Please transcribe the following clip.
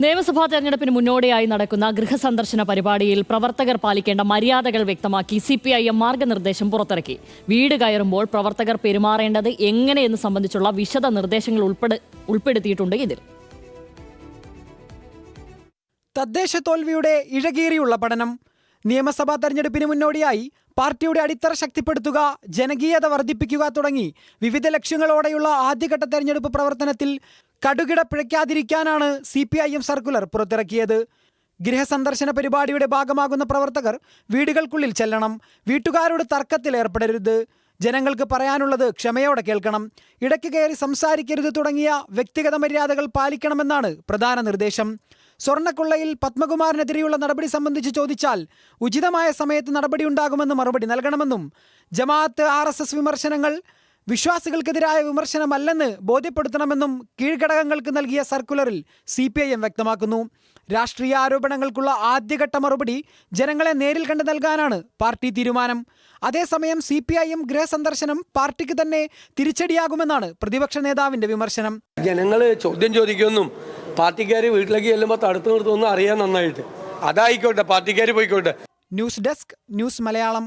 നിയമസഭാ തെരഞ്ഞെടുപ്പിന് മുന്നോടിയായി നടക്കുന്ന ഗൃഹസന്ദർശന പരിപാടിയിൽ പ്രവർത്തകർ പാലിക്കേണ്ട മര്യാദകൾ വ്യക്തമാക്കി CPIM മാർഗനിർദ്ദേശം പുറത്തിറക്കി. വീട് കയറുമ്പോൾ പ്രവർത്തകർ പെരുമാറേണ്ടത് എങ്ങനെയെന്ന് സംബന്ധിച്ചുള്ള വിശദ നിർദ്ദേശങ്ങൾ ഉൾപ്പെടുത്തിയിട്ടുണ്ട് ഇതിൽ. തദ്ദേശ തോൽവിയുടെ ഇഴകീറിയുള്ള പഠനം. നിയമസഭാ തെരഞ്ഞെടുപ്പിന് മുന്നോടിയായി പാർട്ടിയുടെ അടിത്തറ ശക്തിപ്പെടുത്തുക, ജനകീയത വർദ്ധിപ്പിക്കുക തുടങ്ങി വിവിധ ലക്ഷ്യങ്ങളോടെയുള്ള ആദ്യഘട്ട തെരഞ്ഞെടുപ്പ് പ്രവർത്തനത്തിൽ കടുകിട പിഴയ്ക്കാതിരിക്കാനാണ് CPIM സർക്കുലർ പുറത്തിറക്കിയത്. ഗൃഹസന്ദർശന പരിപാടിയുടെ ഭാഗമാകുന്ന പ്രവർത്തകർ വീടുകൾക്കുള്ളിൽ ചെല്ലണം, വീട്ടുകാരോട് തർക്കത്തിൽ ഏർപ്പെടരുത്, ജനങ്ങൾക്ക് പറയാനുള്ളത് ക്ഷമയോടെ കേൾക്കണം, ഇടയ്ക്ക് കയറി സംസാരിക്കരുത് തുടങ്ങിയ വ്യക്തിഗത മര്യാദകൾ പാലിക്കണമെന്നാണ് പ്രധാന നിർദ്ദേശം. സ്വർണ്ണക്കൊള്ളയിൽ പത്മകുമാറിനെതിരെയുള്ള നടപടി സംബന്ധിച്ച് ചോദിച്ചാൽ ഉചിതമായ സമയത്ത് നടപടിയുണ്ടാകുമെന്ന് മറുപടി നൽകണമെന്നും ജമാഅത്ത് RSS വിമർശനങ്ങൾ വിശ്വാസികൾക്കെതിരായ വിമർശനമല്ലെന്ന് ബോധ്യപ്പെടുത്തണമെന്നും കീഴ്ഘടകങ്ങൾക്ക് നൽകിയ സർക്കുലറിൽ CPIM വ്യക്തമാക്കുന്നു. രാഷ്ട്രീയ ആരോപണങ്ങൾക്കുള്ള ആദ്യഘട്ട മറുപടി ജനങ്ങളെ നേരിൽ കണ്ട് നൽകാനാണ് പാർട്ടി തീരുമാനം. അതേസമയം CPIM ഗൃഹസന്ദർശനം പാർട്ടിക്ക് തന്നെ തിരിച്ചടിയാകുമെന്നാണ് പ്രതിപക്ഷ നേതാവിന്റെ വിമർശനം. ജനങ്ങൾ ചോദ്യം ചോദിക്കുമെന്നും പാർട്ടിക്കാർ വീട്ടിലേക്ക് ചെല്ലുമ്പോൾ തടുത്തു നിർത്തുമെന്നും അറിയാൻ നന്നായിട്ട്. അതായിക്കോട്ടെ, പാർട്ടിക്കാർ പോയിക്കോട്ടെ. News desk, news Malayalam.